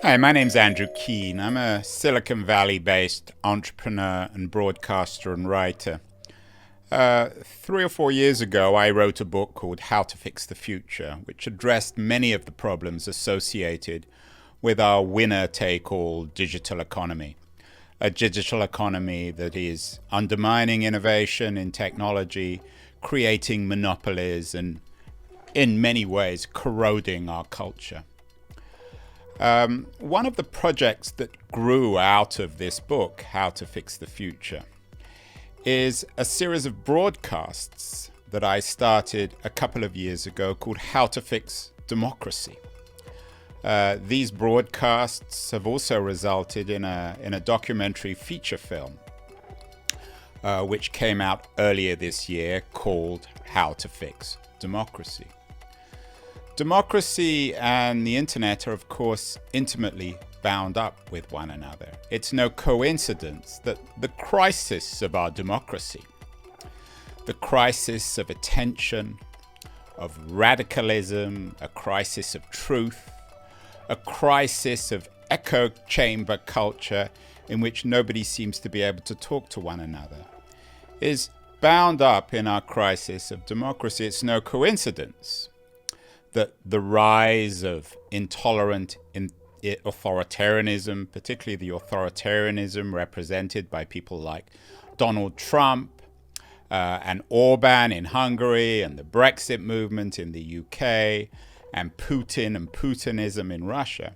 Hi, my name's Andrew Keen. I'm a Silicon Valley-based entrepreneur and broadcaster and writer. 3 or 4 years ago, I wrote a book called How to Fix the Future, which addressed many of the problems associated with our winner-take-all digital economy. A digital economy that is undermining innovation in technology, creating monopolies, and in many ways corroding our culture. One of the projects that grew out of this book, How to Fix the Future, is a series of broadcasts that I started a couple of years ago called How to Fix Democracy. These broadcasts have also resulted in a documentary feature film, which came out earlier this year called How to Fix Democracy. Democracy and the internet are, of course, intimately bound up with one another. It's no coincidence that the crisis of our democracy, the crisis of attention, of radicalism, a crisis of truth, a crisis of echo chamber culture in which nobody seems to be able to talk to one another, is bound up in our crisis of democracy. It's no coincidence that the rise of intolerant authoritarianism, particularly the authoritarianism represented by people like Donald Trump and Orban in Hungary, and the Brexit movement in the UK, and Putin and Putinism in Russia,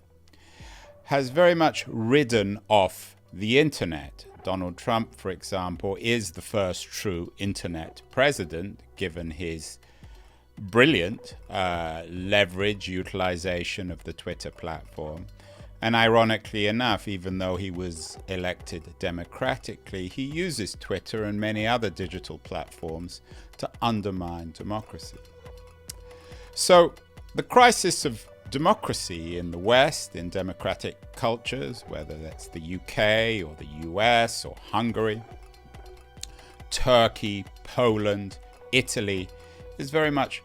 has very much ridden off the internet. Donald Trump, for example, is the first true internet president, given his brilliant leverage utilization of the Twitter platform. And ironically enough, even though he was elected democratically, he uses Twitter and many other digital platforms to undermine democracy. So the crisis of democracy in the West, in democratic cultures, whether that's the UK or the US or Hungary, Turkey, Poland, Italy, is very much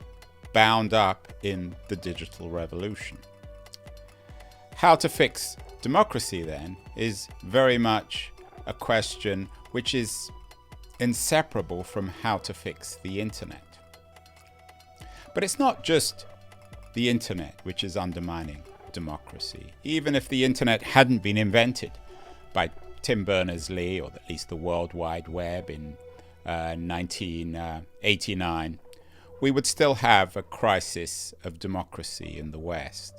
bound up in the digital revolution. How to fix democracy, then, is very much a question which is inseparable from how to fix the internet. But it's not just the internet which is undermining democracy. Even if the internet hadn't been invented by Tim Berners-Lee, or at least the World Wide Web in 1989, we would still have a crisis of democracy in the West.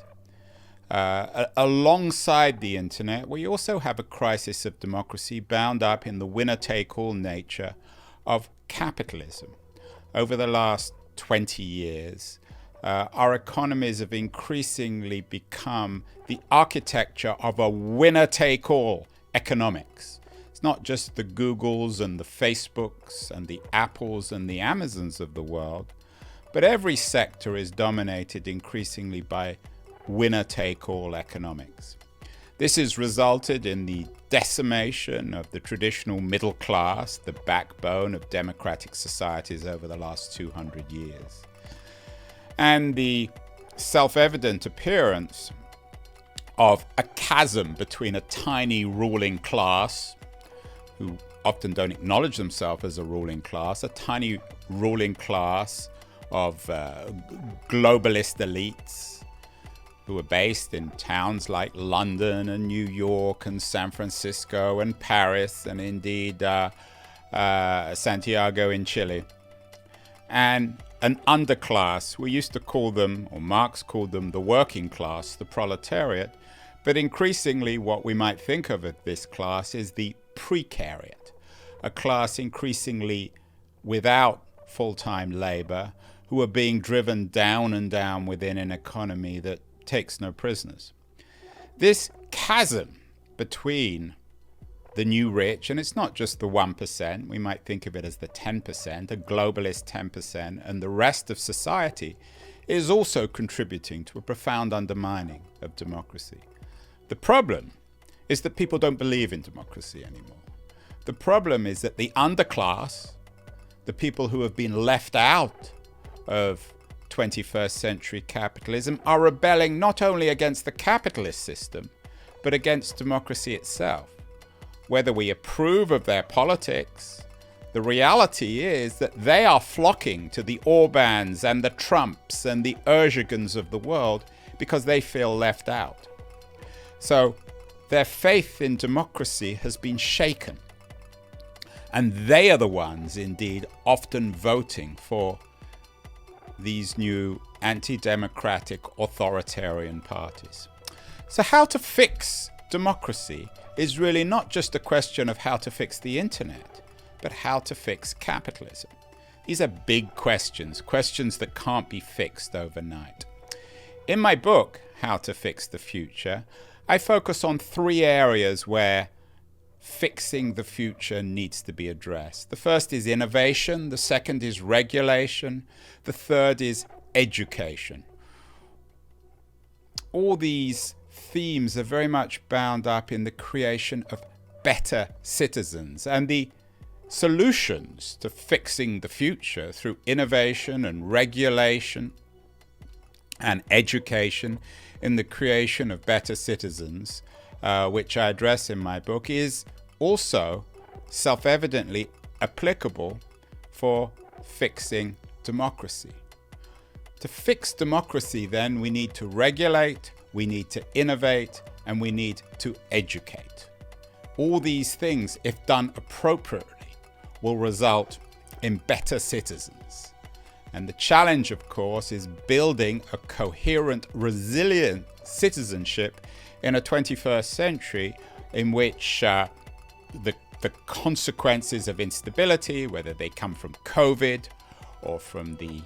Alongside the internet, we also have a crisis of democracy bound up in the winner-take-all nature of capitalism. Over the last 20 years, our economies have increasingly become the architecture of a winner-take-all economics. It's not just the Googles and the Facebooks and the Apples and the Amazons of the world, but every sector is dominated increasingly by winner-take-all economics. This has resulted in the decimation of the traditional middle class, the backbone of democratic societies over the last 200 years. And the self-evident appearance of a chasm between a tiny ruling class, who often don't acknowledge themselves as a ruling class, a tiny ruling class of globalist elites who are based in towns like London and New York and San Francisco and Paris and indeed Santiago in Chile. And an underclass, we used to call them, or Marx called them, the working class, the proletariat, but increasingly what we might think of as this class is the precariat, a class increasingly without full-time labor, who are being driven down and down within an economy that takes no prisoners. This chasm between the new rich, and it's not just the 1%, we might think of it as the 10%, a globalist 10%, and the rest of society, is also contributing to a profound undermining of democracy. The problem is that people don't believe in democracy anymore. The problem is that the underclass, the people who have been left out of 21st century capitalism, are rebelling not only against the capitalist system, but against democracy itself. Whether we approve of their politics, the reality is that they are flocking to the Orbans and the Trumps and the Erdogans of the world because they feel left out. So their faith in democracy has been shaken. And they are the ones, indeed, often voting for these new anti-democratic authoritarian parties. So how to fix democracy is really not just a question of how to fix the internet, but how to fix capitalism. These are big questions, questions that can't be fixed overnight. In my book, How to Fix the Future, I focus on 3 areas where fixing the future needs to be addressed. The first is innovation, the second is regulation, the third is education. All these themes are very much bound up in the creation of better citizens, and the solutions to fixing the future through innovation and regulation and education in the creation of better citizens, which I address in my book, is also self-evidently applicable for fixing democracy. To fix democracy, then, we need to regulate, we need to innovate, and we need to educate. All these things, if done appropriately, will result in better citizens. And the challenge, of course, is building a coherent, resilient citizenship in a 21st century in which the consequences of instability, whether they come from COVID or from the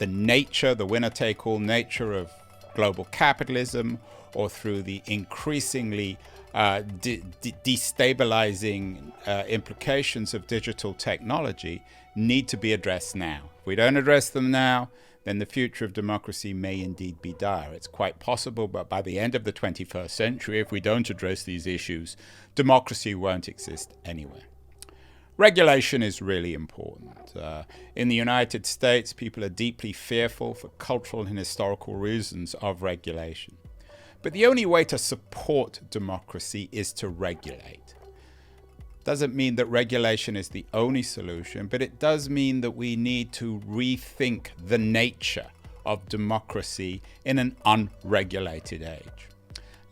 nature, the winner-take-all nature of global capitalism, or through the increasingly destabilizing implications of digital technology, need to be addressed now. If we don't address them now, then the future of democracy may indeed be dire. It's quite possible, but by the end of the 21st century, if we don't address these issues, democracy won't exist anywhere. Regulation is really important. In the United States, people are deeply fearful for cultural and historical reasons of regulation. But the only way to support democracy is to regulate. Doesn't mean that regulation is the only solution, but it does mean that we need to rethink the nature of democracy in an unregulated age.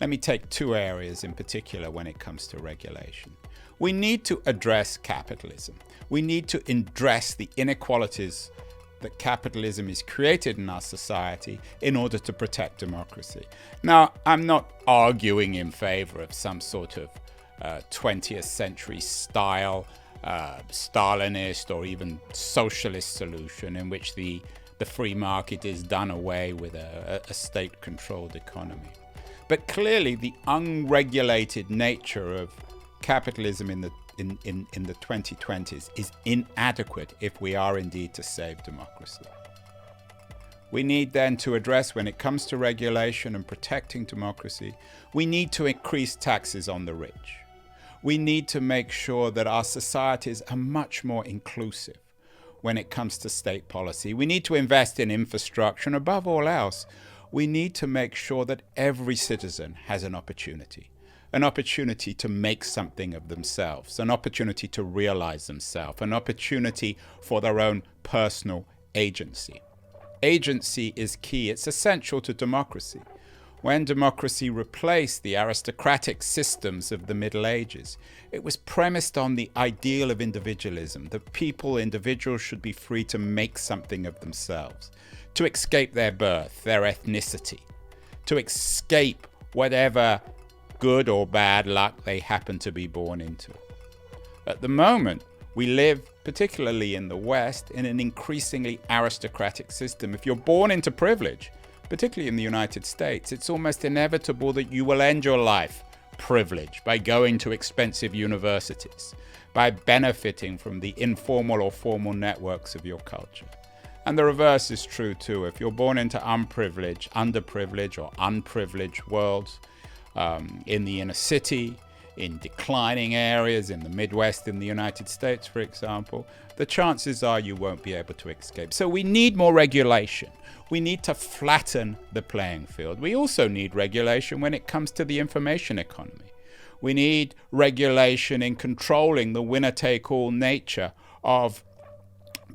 Let me take 2 areas in particular when it comes to regulation. We need to address capitalism. We need to address the inequalities that capitalism is created in our society in order to protect democracy. Now, I'm not arguing in favor of some sort of 20th century style, Stalinist or even socialist solution in which the free market is done away with a state-controlled economy. But clearly, the unregulated nature of capitalism in the 2020s is inadequate if we are indeed to save democracy. We need then to address, when it comes to regulation and protecting democracy, we need to increase taxes on the rich. We need to make sure that our societies are much more inclusive when it comes to state policy. We need to invest in infrastructure, and above all else, we need to make sure that every citizen has an opportunity to make something of themselves, an opportunity to realize themselves, an opportunity for their own personal agency. Agency is key. It's essential to democracy. When democracy replaced the aristocratic systems of the Middle Ages, it was premised on the ideal of individualism, that individuals should be free to make something of themselves, to escape their birth, their ethnicity, to escape whatever good or bad luck they happen to be born into. At the moment, we live, particularly in the West, in an increasingly aristocratic system. If you're born into privilege, particularly in the United States, it's almost inevitable that you will end your life privileged by going to expensive universities, by benefiting from the informal or formal networks of your culture. And the reverse is true too. If you're born into underprivileged or unprivileged worlds, in the inner city, in declining areas in the Midwest in the United States, for example, the chances are you won't be able to escape. So we need more regulation. We need to flatten the playing field. We also need regulation when it comes to the information economy. We need regulation in controlling the winner-take-all nature of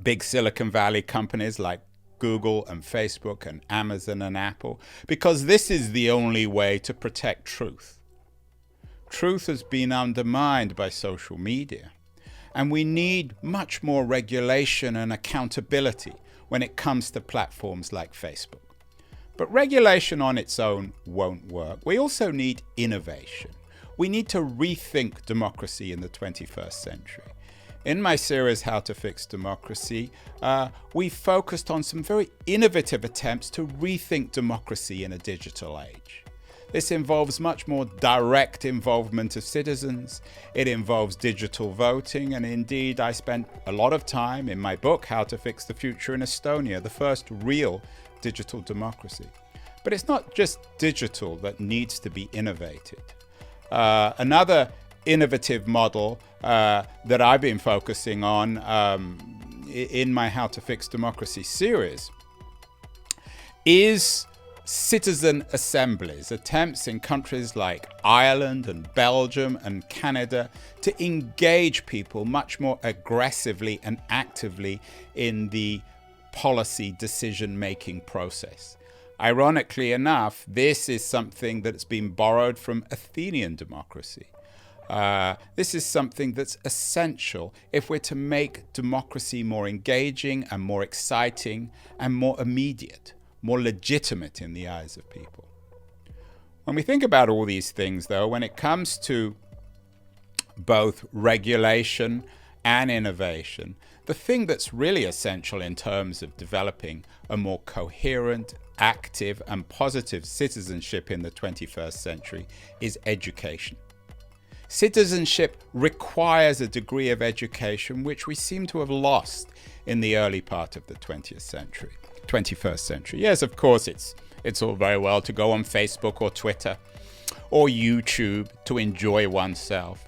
big Silicon Valley companies like Google and Facebook and Amazon and Apple, because this is the only way to protect truth. Truth has been undermined by social media, and we need much more regulation and accountability when it comes to platforms like Facebook. But regulation on its own won't work. We also need innovation. We need to rethink democracy in the 21st century. In my series, How to Fix Democracy, we focused on some very innovative attempts to rethink democracy in a digital age. This involves much more direct involvement of citizens. It involves digital voting, and indeed I spent a lot of time in my book, How to Fix the Future in Estonia, the first real digital democracy. But it's not just digital that needs to be innovated. Another innovative model that I've been focusing on in my How to Fix Democracy series is citizen assemblies, attempts in countries like Ireland and Belgium and Canada to engage people much more aggressively and actively in the policy decision-making process. Ironically enough, this is something that's been borrowed from Athenian democracy. This is something that's essential if we're to make democracy more engaging and more exciting and more immediate, more legitimate in the eyes of people. When we think about all these things, though, when it comes to both regulation and innovation, the thing that's really essential in terms of developing a more coherent, active, and positive citizenship in the 21st century is education. Citizenship requires a degree of education which we seem to have lost in the early part of the 21st century. Yes, of course, it's all very well to go on Facebook or Twitter or YouTube to enjoy oneself.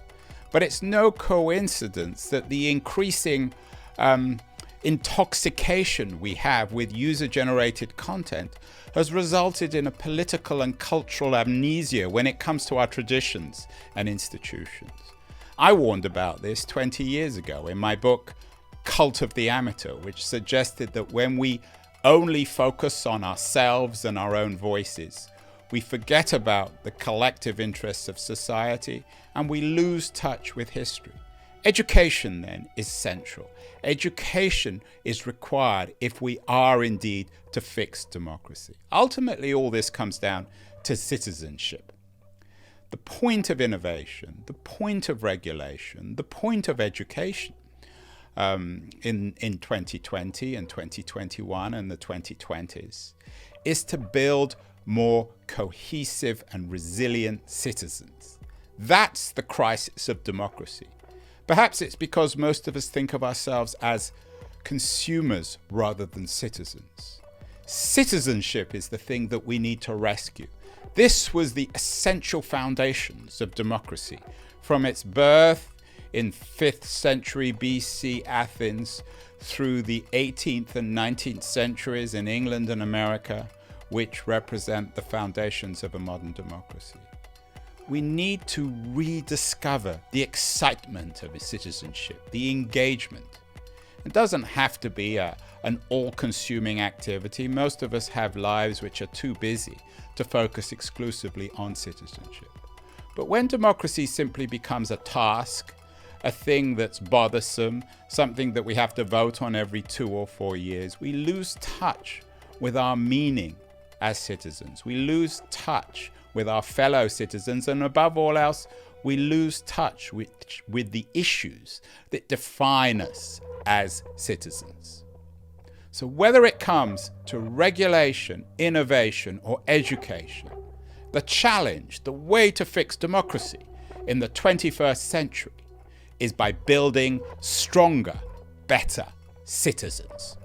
But it's no coincidence that the increasing intoxication we have with user-generated content has resulted in a political and cultural amnesia when it comes to our traditions and institutions. I warned about this 20 years ago in my book, Cult of the Amateur, which suggested that when we only focus on ourselves and our own voices, we forget about the collective interests of society and we lose touch with history. Education, then, is central. Education is required if we are indeed to fix democracy. Ultimately, all this comes down to citizenship. The point of innovation, the point of regulation, the point of education in 2020 and 2021 and the 2020s is to build more cohesive and resilient citizens. That's the crisis of democracy. Perhaps it's because most of us think of ourselves as consumers rather than citizens. Citizenship is the thing that we need to rescue. This was the essential foundations of democracy from its birth in 5th century BC Athens through the 18th and 19th centuries in England and America, which represent the foundations of a modern democracy. We need to rediscover the excitement of citizenship, the engagement. It doesn't have to be an all-consuming activity. Most of us have lives which are too busy to focus exclusively on citizenship. But when democracy simply becomes a task, a thing that's bothersome, something that we have to vote on every 2 or 4 years, we lose touch with our meaning as citizens. We lose touch with our fellow citizens, and above all else, we lose touch with the issues that define us as citizens. So whether it comes to regulation, innovation, or education, the challenge, the way to fix democracy in the 21st century is by building stronger, better citizens.